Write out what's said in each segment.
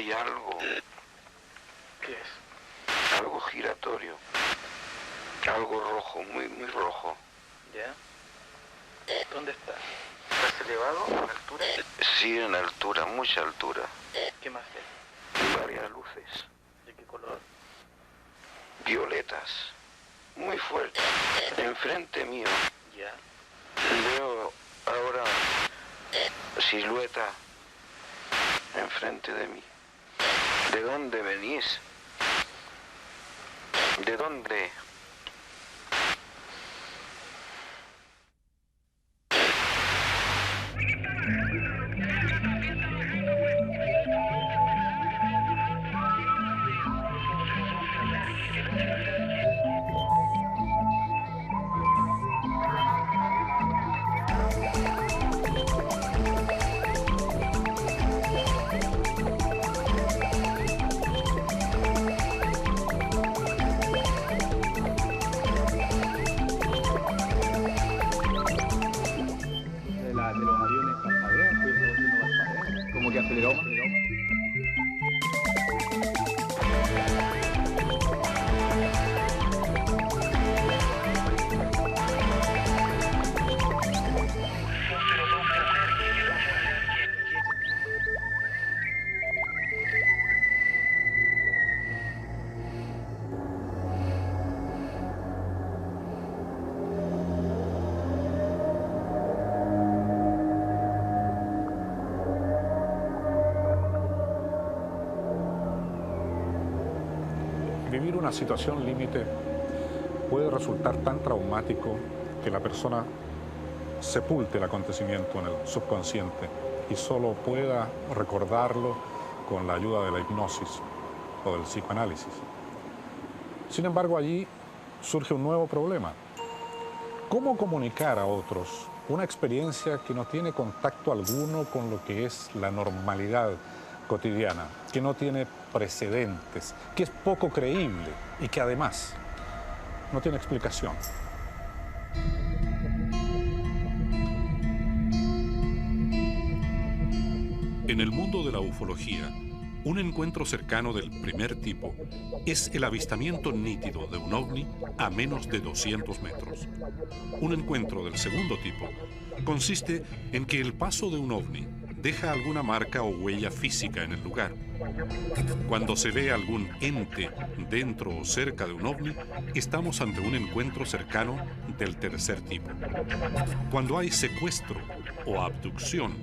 hay algo. ¿Qué es? Algo giratorio. Algo rojo, muy rojo. ¿Ya? ¿Dónde está? ¿Estás elevado? ¿En altura? Sí, en altura, mucha altura. ¿Qué más ves? Varias luces. ¿De qué color? Violetas. Muy fuertes. Enfrente mío. ¿Ya? Veo ahora silueta enfrente de mí. ¿De dónde venís? ¿De dónde? De los aviones parpadean, pues estamos haciendo parpadeos. Como que aceleró más. Vivir una situación límite puede resultar tan traumático que la persona sepulte el acontecimiento en el subconsciente y solo pueda recordarlo con la ayuda de la hipnosis o del psicoanálisis. Sin embargo, allí surge un nuevo problema. ¿Cómo comunicar a otros una experiencia que no tiene contacto alguno con lo que es la normalidad cotidiana, que no tiene precedentes, que es poco creíble y que además no tiene explicación? En el mundo de la ufología, un encuentro cercano del primer tipo es el avistamiento nítido de un ovni a menos de 200 metros. Un encuentro del segundo tipo consiste en que el paso de un ovni deja alguna marca o huella física en el lugar. Cuando se ve algún ente dentro o cerca de un ovni, estamos ante un encuentro cercano del tercer tipo. Cuando hay secuestro o abducción,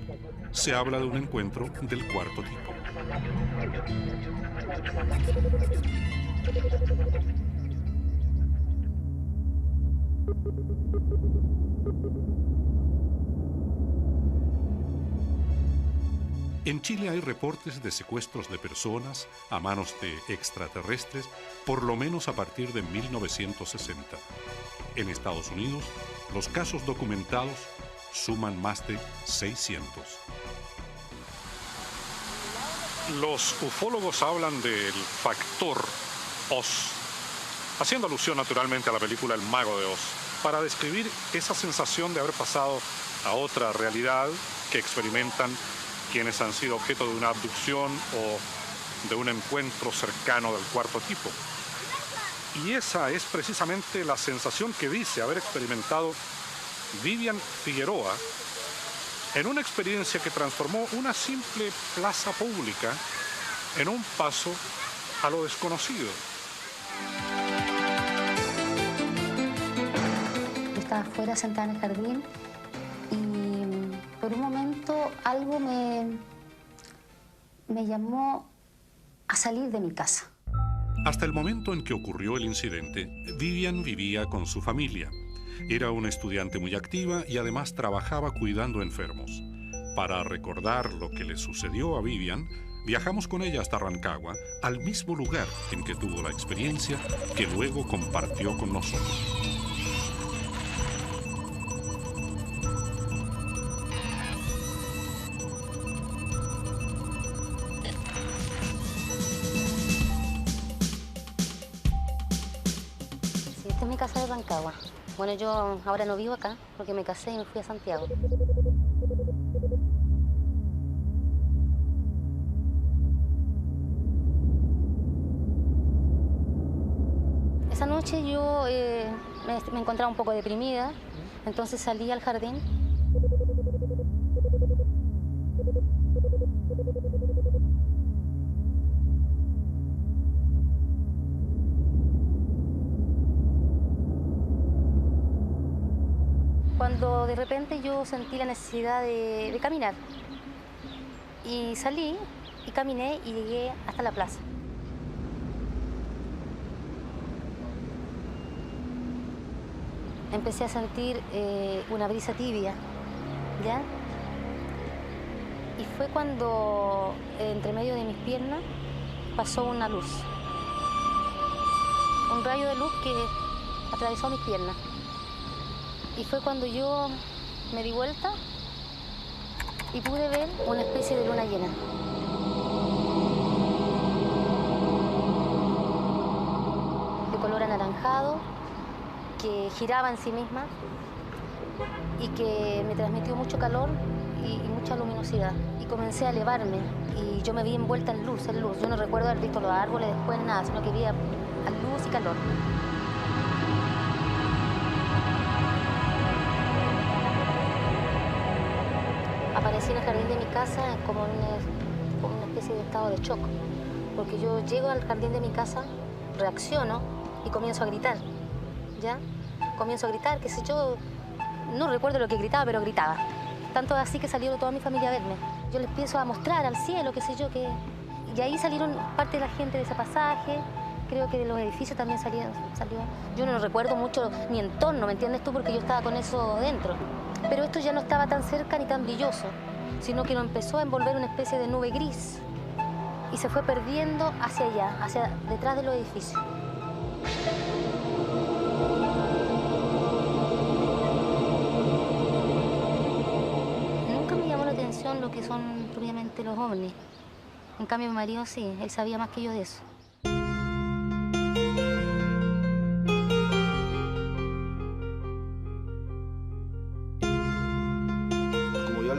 se habla de un encuentro del cuarto tipo. En Chile hay reportes de secuestros de personas a manos de extraterrestres por lo menos a partir de 1960. En Estados Unidos, los casos documentados suman más de 600. Los ufólogos hablan del factor Oz, haciendo alusión naturalmente a la película El Mago de Oz, para describir esa sensación de haber pasado a otra realidad que experimentan quienes han sido objeto de una abducción o de un encuentro cercano del cuarto tipo. Y esa es precisamente la sensación que dice haber experimentado Vivian Figueroa en una experiencia que transformó una simple plaza pública en un paso a lo desconocido. Yo estaba afuera sentada en el jardín y por un momento algo me llamó a salir de mi casa. Hasta el momento en que ocurrió el incidente, Vivian vivía con su familia. Era una estudiante muy activa y además trabajaba cuidando enfermos. Para recordar lo que le sucedió a Vivian, viajamos con ella hasta Rancagua, al mismo lugar en que tuvo la experiencia que luego compartió con nosotros. Sí, esta es mi casa de Rancagua. Bueno, yo ahora no vivo acá porque me casé y me fui a Santiago. noche yo me encontraba un poco deprimida, entonces salí al jardín. Cuando de repente yo sentí la necesidad de caminar. Y salí y caminé y llegué hasta la plaza. Empecé a sentir una brisa tibia, ¿ya? Y fue cuando entre medio de mis piernas pasó una luz. Un rayo de luz que atravesó mis piernas. Y fue cuando yo me di vuelta y pude ver una especie de luna llena. De color anaranjado, que giraba en sí misma y que me transmitió mucho calor y mucha luminosidad. Y comencé a elevarme y yo me vi envuelta en luz, en luz. Yo no recuerdo haber visto los árboles después, nada, sino que vi a luz y calor. Aparecí en el jardín de mi casa como una especie de estado de shock, porque yo llego al jardín de mi casa, reacciono y comienzo a gritar, ¿ya? Comienzo a gritar, qué sé yo, no recuerdo lo que gritaba, pero gritaba. Tanto así que salió toda mi familia a verme. Yo les empiezo a mostrar al cielo, qué sé yo, que... Y ahí salieron parte de la gente de ese pasaje, creo que de los edificios también salió. Yo no recuerdo mucho mi entorno, ¿me entiendes tú? Porque yo estaba con eso dentro. Pero esto ya no estaba tan cerca ni tan brilloso, sino que lo empezó a envolver una especie de nube gris y se fue perdiendo hacia allá, hacia detrás de los edificios. Nunca me llamó la atención lo que son propiamente los ovnis. En cambio, mi marido sí, él sabía más que yo de eso.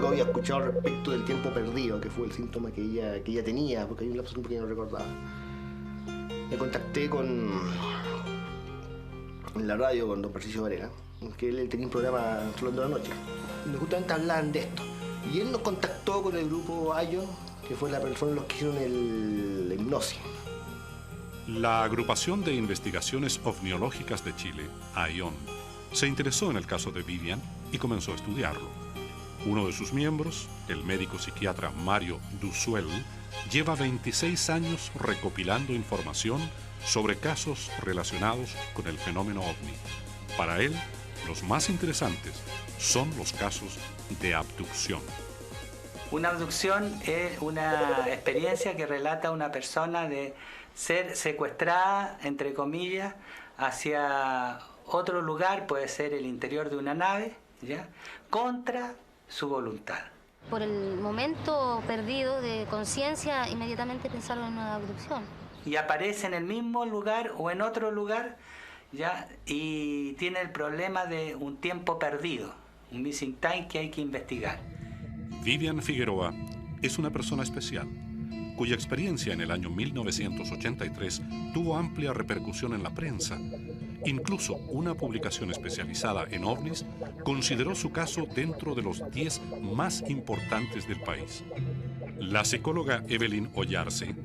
Había escuchado respecto del tiempo perdido, que fue el síntoma que ella tenía, porque hay un lapso que no recordaba. Me contacté en la radio con don Patricio Varela, que él tenía un programa Rolando la Noche, y justamente hablaban de esto. Y él nos contactó con el grupo Ion, que fueron los que hicieron la hipnosis. La Agrupación de Investigaciones Ovniológicas de Chile, ION, se interesó en el caso de Vivian y comenzó a estudiarlo. Uno de sus miembros, el médico psiquiatra Mario Dusuel, lleva 26 años recopilando información sobre casos relacionados con el fenómeno ovni. Para él, los más interesantes son los casos de abducción. Una abducción es una experiencia que relata a una persona de ser secuestrada, entre comillas, hacia otro lugar, puede ser el interior de una nave, ¿ya?, contra su voluntad. Por el momento perdido de conciencia, inmediatamente pensaron en una abducción. Y aparece en el mismo lugar o en otro lugar, ¿ya?, y tiene el problema de un tiempo perdido, un missing time que hay que investigar. Vivian Figueroa es una persona especial, cuya experiencia en el año 1983 tuvo amplia repercusión en la prensa. Incluso una publicación especializada en ovnis consideró su caso dentro de los 10 más importantes del país. La psicóloga Evelyn Ollarse,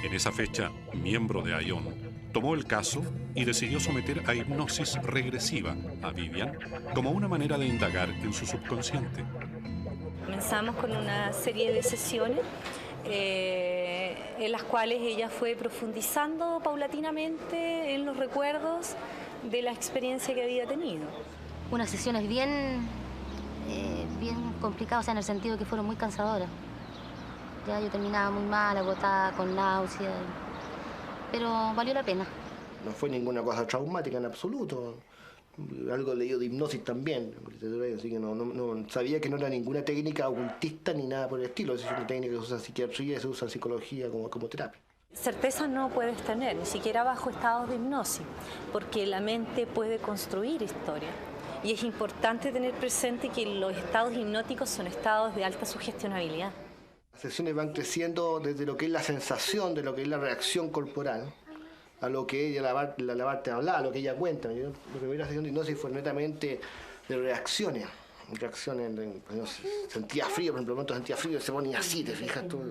en esa fecha miembro de ION, tomó el caso y decidió someter a hipnosis regresiva a Vivian como una manera de indagar en su subconsciente. Comenzamos con una serie de sesiones en las cuales ella fue profundizando paulatinamente en los recuerdos de la experiencia que había tenido. Unas sesiones bien complicadas, o sea, en el sentido de que fueron muy cansadoras. Ya yo terminaba muy mal, agotada, con náuseas, pero valió la pena. No fue ninguna cosa traumática en absoluto. Algo leído de hipnosis también, así que no sabía que no era ninguna técnica ocultista ni nada por el estilo. Es una técnica que se usa en psiquiatría, se usa en psicología como terapia. Certeza no puedes tener, ni siquiera bajo estados de hipnosis, porque la mente puede construir historia. Y es importante tener presente que los estados hipnóticos son estados de alta sugestionabilidad. Las sesiones van creciendo desde lo que es la sensación, de lo que es la reacción corporal, a lo que ella, la parte hablaba, a lo que ella cuenta. Yo, lo que vi la sesión de hipnosis fue netamente de reacciones, no sé, sentía frío, por ejemplo, en momento sentía frío, se ponía así, te fijas, todo,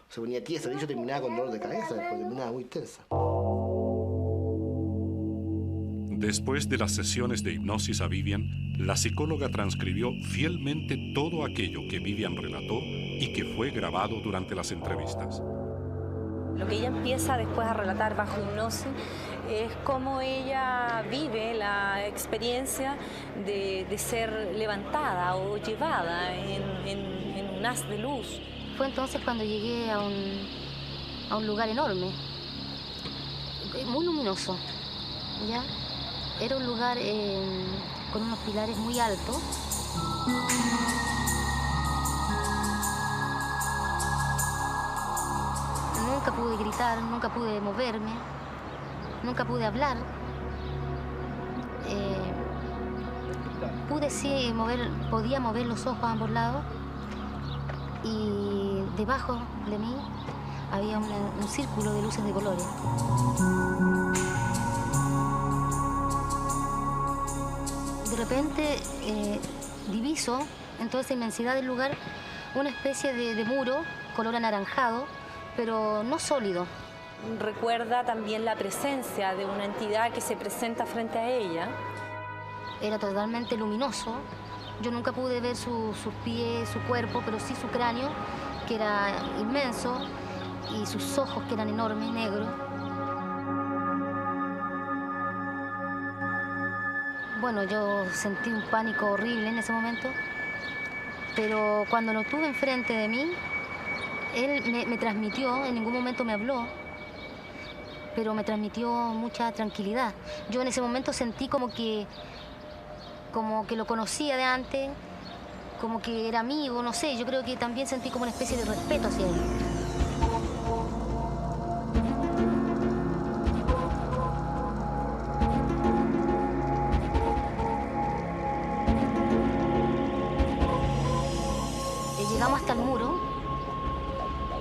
se ponía tiesa, de hecho terminaba con dolor de cabeza, después terminaba muy tensa. Después de las sesiones de hipnosis a Vivian, la psicóloga transcribió fielmente todo aquello que Vivian relató y que fue grabado durante las entrevistas. Lo que ella empieza después a relatar bajo hipnosis es cómo ella vive la experiencia de ser levantada o llevada en un haz de luz. Fue entonces cuando llegué a un lugar enorme, muy luminoso, ¿ya? Era un lugar con unos pilares muy altos. Nunca pude gritar, nunca pude moverme, nunca pude hablar. Podía mover los ojos a ambos lados y debajo de mí había un círculo de luces de colores. De repente diviso en toda esa inmensidad del lugar una especie de muro color anaranjado, pero no sólido. Recuerda también la presencia de una entidad que se presenta frente a ella. Era totalmente luminoso. Yo nunca pude ver sus pies, su cuerpo, pero sí su cráneo, que era inmenso, y sus ojos, que eran enormes, negros. Bueno, yo sentí un pánico horrible en ese momento, pero cuando lo tuve enfrente de mí, él me transmitió, en ningún momento me habló, pero me transmitió mucha tranquilidad. Yo en ese momento sentí como que lo conocía de antes, como que era amigo, no sé, yo creo que también sentí como una especie de respeto hacia él. Llegamos hasta el muro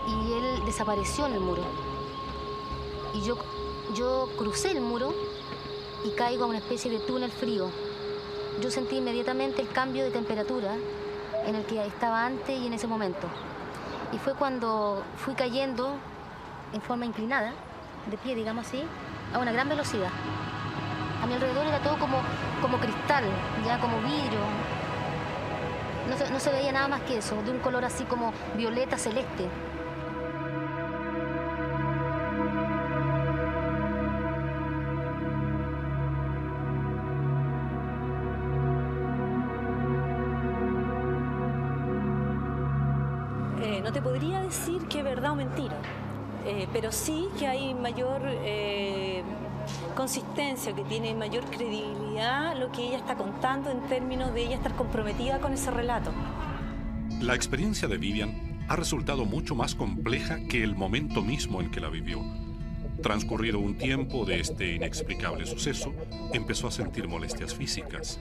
y él desapareció en el muro. Y yo crucé el muro y caigo a una especie de túnel frío. Yo sentí inmediatamente el cambio de temperatura en el que estaba antes y en ese momento. Y fue cuando fui cayendo en forma inclinada, de pie, digamos así, a una gran velocidad. A mi alrededor era todo como cristal, ya como vidrio. No se veía nada más que eso, de un color así como violeta celeste. No te podría decir que es verdad o mentira, pero sí que hay mayor consistencia, que tiene mayor credibilidad lo que ella está contando en términos de ella estar comprometida con ese relato. La experiencia de Vivian ha resultado mucho más compleja que el momento mismo en que la vivió. Transcurrido un tiempo de este inexplicable suceso, empezó a sentir molestias físicas.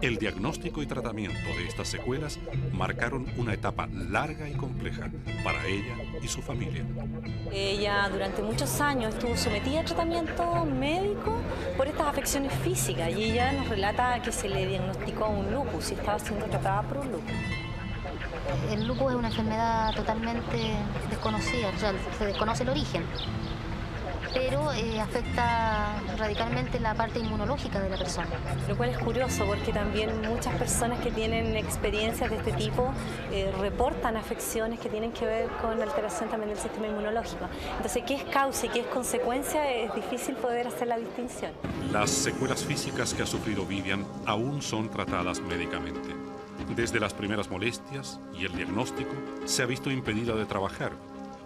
El diagnóstico y tratamiento de estas secuelas marcaron una etapa larga y compleja para ella y su familia. Ella durante muchos años estuvo sometida a tratamiento médico por estas afecciones físicas y ella nos relata que se le diagnosticó un lupus y estaba siendo tratada por un lupus. El lupus es una enfermedad totalmente desconocida, o sea, se desconoce el origen, pero afecta radicalmente la parte inmunológica de la persona. Lo cual es curioso porque también muchas personas que tienen experiencias de este tipo reportan afecciones que tienen que ver con alteración también del sistema inmunológico. Entonces, ¿qué es causa y qué es consecuencia? Es difícil poder hacer la distinción. Las secuelas físicas que ha sufrido Vivian aún son tratadas médicamente. Desde las primeras molestias y el diagnóstico se ha visto impedida de trabajar.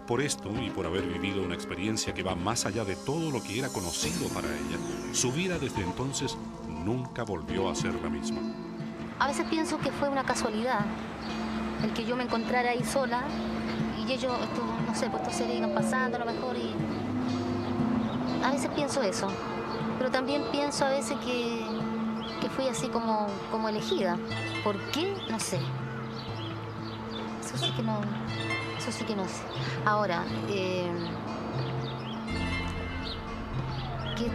Por esto y por haber vivido una experiencia que va más allá de todo lo que era conocido para ella, su vida desde entonces nunca volvió a ser la misma. A veces pienso que fue una casualidad el que yo me encontrara ahí sola y ellos, no sé, pues estos seres iban pasando a lo mejor y... A veces pienso eso, pero también pienso a veces que fui así como elegida. ¿Por qué? No sé. Eso sí que no sé. Ahora,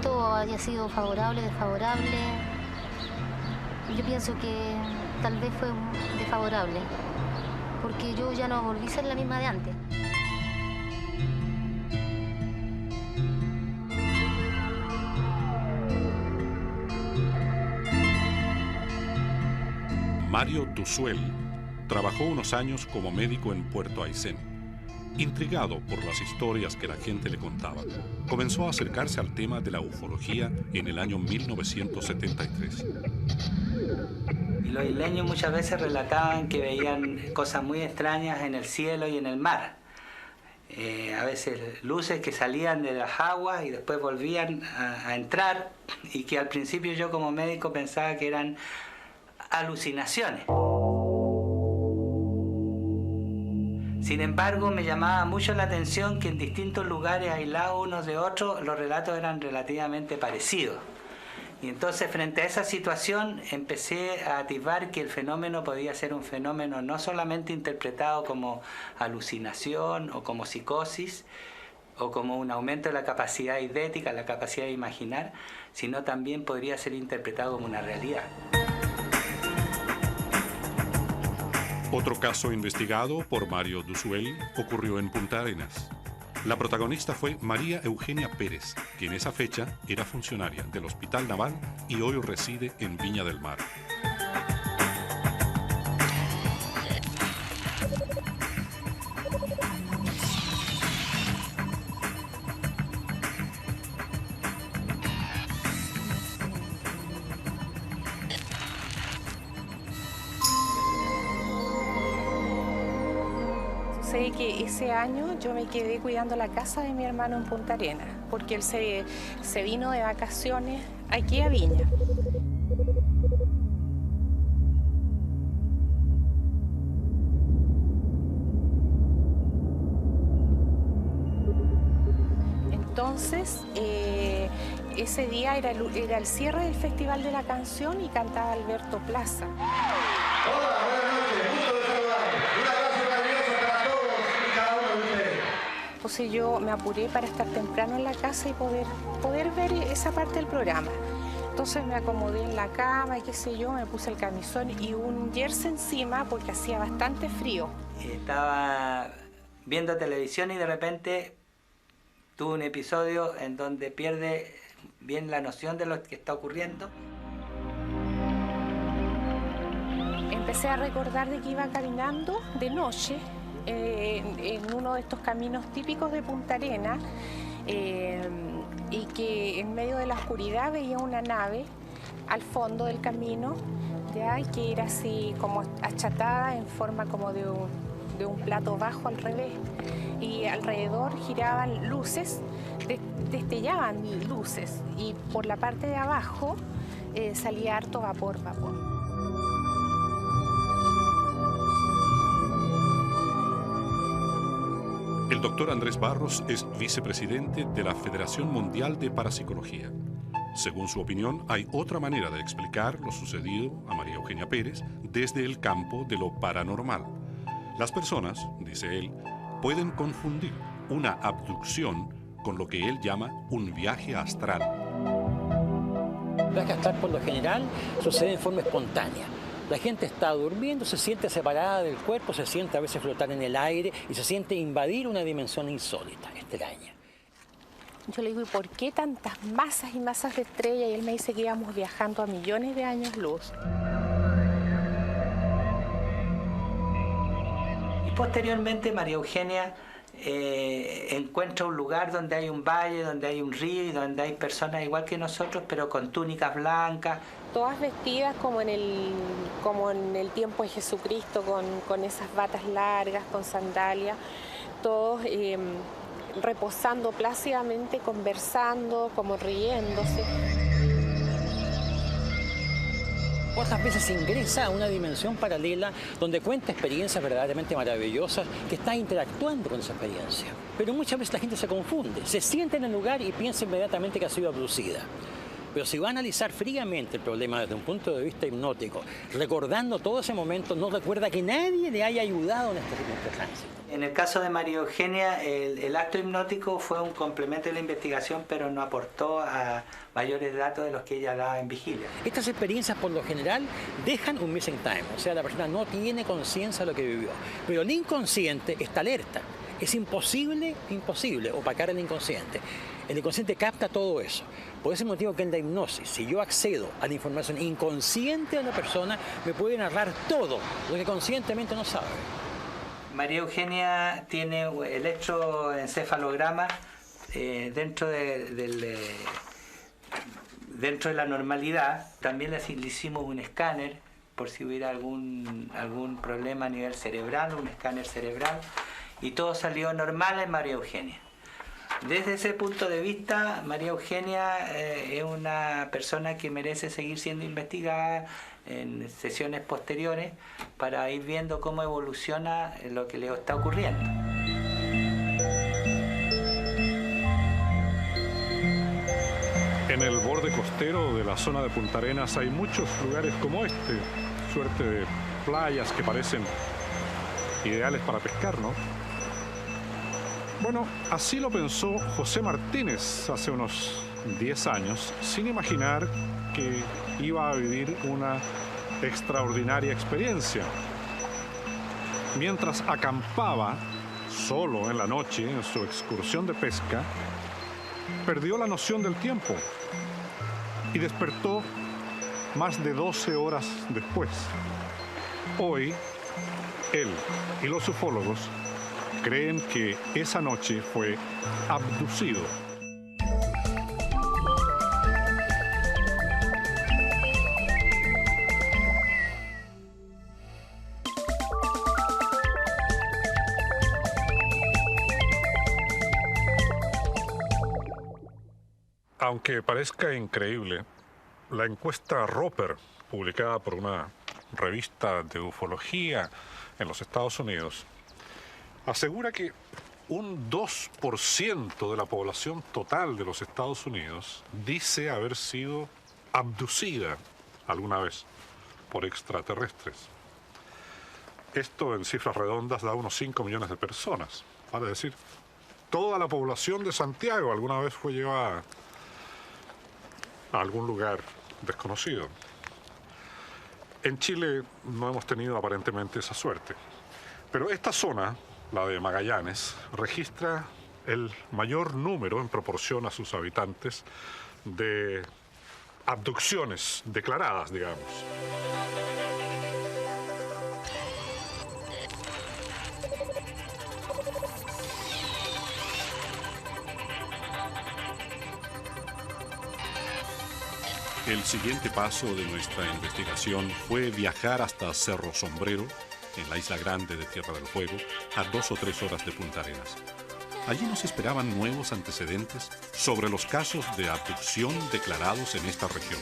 esto haya sido favorable, desfavorable. Yo pienso que tal vez fue desfavorable, porque yo ya no volví a ser la misma de antes. Mario Duzuel trabajó unos años como médico en Puerto Aysén. Intrigado por las historias que la gente le contaba, comenzó a acercarse al tema de la ufología en el año 1973. Y los isleños muchas veces relataban que veían cosas muy extrañas en el cielo y en el mar. A veces luces que salían de las aguas y después volvían a entrar, y que al principio yo como médico pensaba que eran alucinaciones. Sin embargo, me llamaba mucho la atención que en distintos lugares aislados unos de otros los relatos eran relativamente parecidos. Y entonces, frente a esa situación, empecé a atisbar que el fenómeno podía ser un fenómeno no solamente interpretado como alucinación o como psicosis o como un aumento de la capacidad eidética, la capacidad de imaginar, sino también podría ser interpretado como una realidad. Otro caso investigado por Mario Duzuel ocurrió en Punta Arenas. La protagonista fue María Eugenia Pérez, que en esa fecha era funcionaria del Hospital Naval y hoy reside en Viña del Mar. Que ese año yo me quedé cuidando la casa de mi hermano en Punta Arenas, porque él se vino de vacaciones aquí a Viña. Entonces, ese día era el cierre del Festival de la Canción y cantaba Alberto Plaza. Hola, buenas noches, gusto de saludarles. Un abrazo cariñoso para todos y cada uno de ustedes. Entonces yo me apuré para estar temprano en la casa y poder ver esa parte del programa. Entonces me acomodé en la cama y qué sé yo, me puse el camisón y un jersey encima porque hacía bastante frío. Estaba viendo televisión y de repente tuve un episodio en donde pierde bien la noción de lo que está ocurriendo. Empecé a recordar de que iba caminando de noche en uno de estos caminos típicos de Punta Arenas y que en medio de la oscuridad veía una nave al fondo del camino, ya, que era así como achatada en forma como de un plato bajo al revés, y alrededor giraban luces, destellaban luces, y por la parte de abajo salía harto vapor. El doctor Andrés Barros es vicepresidente de la Federación Mundial de Parapsicología. Según su opinión, hay otra manera de explicar lo sucedido a María Eugenia Pérez desde el campo de lo paranormal. Las personas, dice él, pueden confundir una abducción con lo que él llama un viaje astral. El viaje astral, por lo general, sucede en forma espontánea. La gente está durmiendo, se siente separada del cuerpo, se siente a veces flotar en el aire y se siente invadir una dimensión insólita, extraña. Yo le digo, ¿y por qué tantas masas y masas de estrellas? Y él me dice que íbamos viajando a millones de años luz. Y posteriormente María Eugenia encuentra un lugar donde hay un valle, donde hay un río y donde hay personas igual que nosotros, pero con túnicas blancas. Todas vestidas como en el tiempo de Jesucristo, con esas batas largas, con sandalias, todos reposando plácidamente, conversando, como riéndose. Otras veces ingresa a una dimensión paralela donde cuenta experiencias verdaderamente maravillosas, que está interactuando con esa experiencia. Pero muchas veces la gente se confunde, se siente en el lugar y piensa inmediatamente que ha sido abducida. Pero si va a analizar fríamente el problema desde un punto de vista hipnótico, recordando todo ese momento, no recuerda que nadie le haya ayudado en este tránsito. En el caso de María Eugenia, el acto hipnótico fue un complemento de la investigación, pero no aportó a mayores datos de los que ella daba en vigilia. Estas experiencias, por lo general, dejan un missing time, o sea, la persona no tiene conciencia de lo que vivió, pero el inconsciente está alerta. Es imposible opacar el inconsciente. El inconsciente capta todo eso. Por ese motivo que en la hipnosis, si yo accedo a la información inconsciente de la persona, me puede narrar todo lo que conscientemente no sabe. María Eugenia tiene electroencefalograma dentro de la normalidad. También le hicimos un escáner por si hubiera algún problema a nivel cerebral, un escáner cerebral, y todo salió normal en María Eugenia. Desde ese punto de vista, María Eugenia es una persona que merece seguir siendo investigada en sesiones posteriores para ir viendo cómo evoluciona lo que le está ocurriendo. En el borde costero de la zona de Punta Arenas hay muchos lugares como este, suerte de playas que parecen ideales para pescar, ¿no? Bueno, así lo pensó José Martínez hace unos 10 años, sin imaginar que iba a vivir una extraordinaria experiencia. Mientras acampaba solo en la noche en su excursión de pesca, perdió la noción del tiempo y despertó más de 12 horas después. Hoy, él y los ufólogos creen que esa noche fue abducido. Aunque parezca increíble, la encuesta Roper, publicada por una revista de ufología en los Estados Unidos, asegura que un 2% de la población total de los Estados Unidos dice haber sido abducida alguna vez por extraterrestres. Esto en cifras redondas da unos 5 millones de personas. Vale decir, toda la población de Santiago alguna vez fue llevada a algún lugar desconocido. En Chile no hemos tenido aparentemente esa suerte. Pero esta zona, la de Magallanes, registra el mayor número en proporción a sus habitantes de abducciones declaradas, digamos. El siguiente paso de nuestra investigación fue viajar hasta Cerro Sombrero, en la isla grande de Tierra del Fuego, a 2 o 3 horas de Punta Arenas. Allí nos esperaban nuevos antecedentes sobre los casos de abducción declarados en esta región.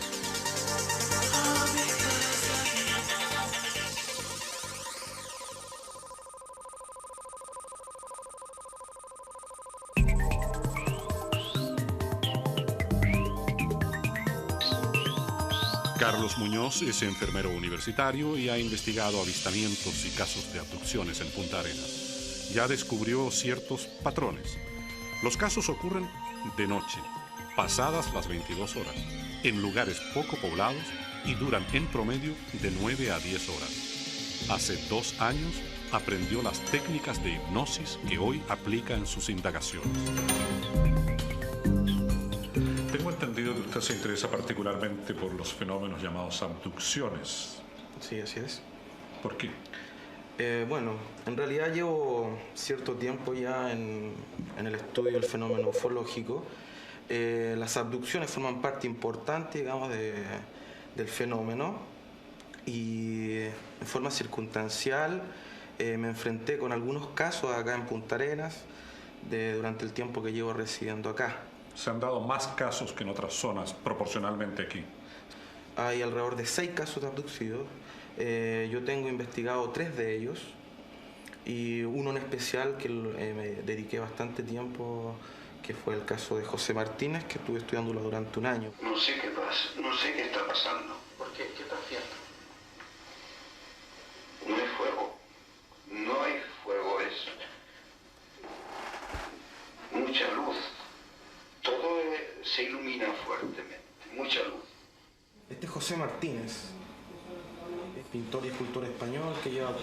Carlos Muñoz es enfermero universitario y ha investigado avistamientos y casos de abducciones en Punta Arenas. Ya descubrió ciertos patrones. Los casos ocurren de noche, pasadas las 22 horas, en lugares poco poblados y duran en promedio de 9 a 10 horas. Hace 2 años aprendió las técnicas de hipnosis que hoy aplica en sus indagaciones. Tengo entendido que usted se interesa particularmente por los fenómenos llamados abducciones. Sí, así es. ¿Por qué? Bueno, en realidad llevo cierto tiempo ya en el estudio del fenómeno ufológico. Las abducciones forman parte importante, digamos, del fenómeno, y en forma circunstancial me enfrenté con algunos casos acá en Punta Arenas durante el tiempo que llevo residiendo acá. ¿Se han dado más casos que en otras zonas proporcionalmente aquí? Hay alrededor de 6 casos de abducidos. Yo tengo investigado 3 de ellos y uno en especial que me dediqué bastante tiempo que fue el caso de José Martínez, que estuve estudiándolo durante un año. No sé qué pasa, no sé qué está pasando. ¿Por qué? ¿Qué estás viendo? No hay fuego. No hay fuego, es mucha luz. Todo se ilumina fuertemente, mucha luz. Este es José Martínez, es pintor y escultor español que lleva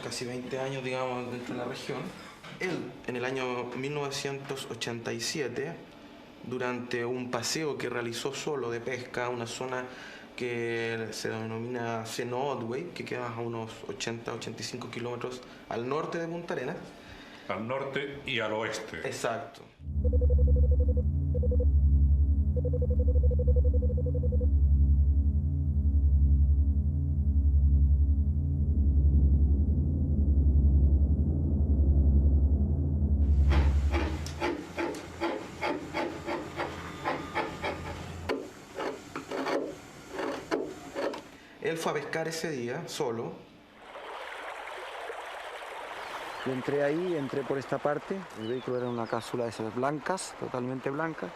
casi 20 años, digamos, dentro de la región. Él, en el año 1987, durante un paseo que realizó solo de pesca a una zona que se denomina Seno Otway, que queda a unos 80-85 kilómetros al norte de Punta Arenas. Al norte y al oeste. Exacto. Él fue a pescar ese día, solo. Yo entré ahí, entré por esta parte. El vehículo era una cápsula de esas blancas, totalmente blanca,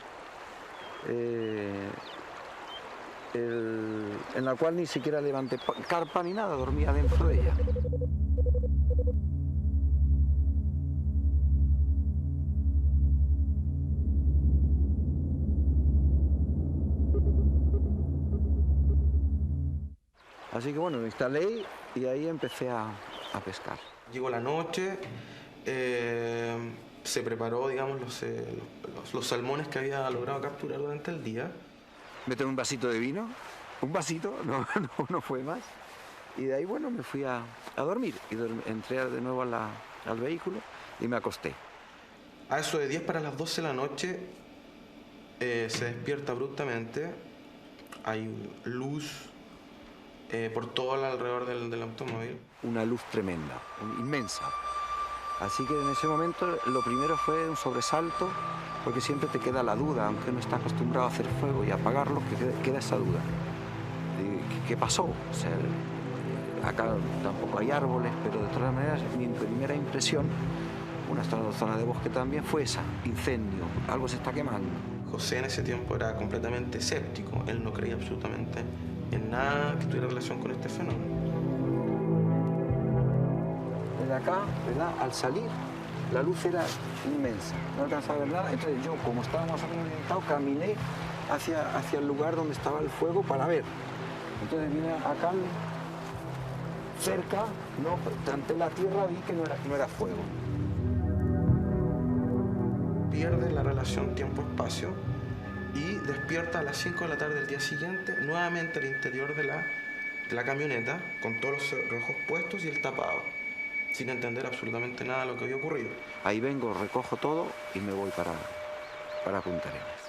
en la cual ni siquiera levanté carpa ni nada, dormía dentro de ella. Así que bueno, me instalé y ahí empecé a pescar. Llegó la noche, se preparó, digamos, los salmones que había logrado capturar durante el día. Me tomé un vasito de vino, un vasito, no fue más. Y de ahí, bueno, me fui a dormir. Y entré de nuevo al vehículo y me acosté. A eso de 10 para las 12 de la noche se despierta abruptamente. Hay luz por todo alrededor del automóvil. Una luz tremenda, inmensa. Así que en ese momento lo primero fue un sobresalto, porque siempre te queda la duda, aunque uno está acostumbrado a hacer fuego y apagarlo, que queda esa duda. ¿Qué pasó? O sea, acá tampoco hay árboles, pero de todas maneras mi primera impresión, una zona de bosque también, fue esa, incendio, algo se está quemando. José en ese tiempo era completamente escéptico, él no creía absolutamente en nada que tuviera relación con este fenómeno. Desde acá, ¿verdad? Al salir, la luz era inmensa, no alcanzaba a ver nada. Entonces yo, como estaba más o menos orientado, caminé hacia el lugar donde estaba el fuego para ver. Entonces vine acá cerca, ante la tierra vi que no era fuego. Pierde la relación tiempo-espacio y despierta a las 5 de la tarde del día siguiente, nuevamente al interior de la camioneta, con todos los cerrojos puestos y el tapado, sin entender absolutamente nada de lo que había ocurrido. Ahí vengo, recojo todo y me voy para Punta Arenas.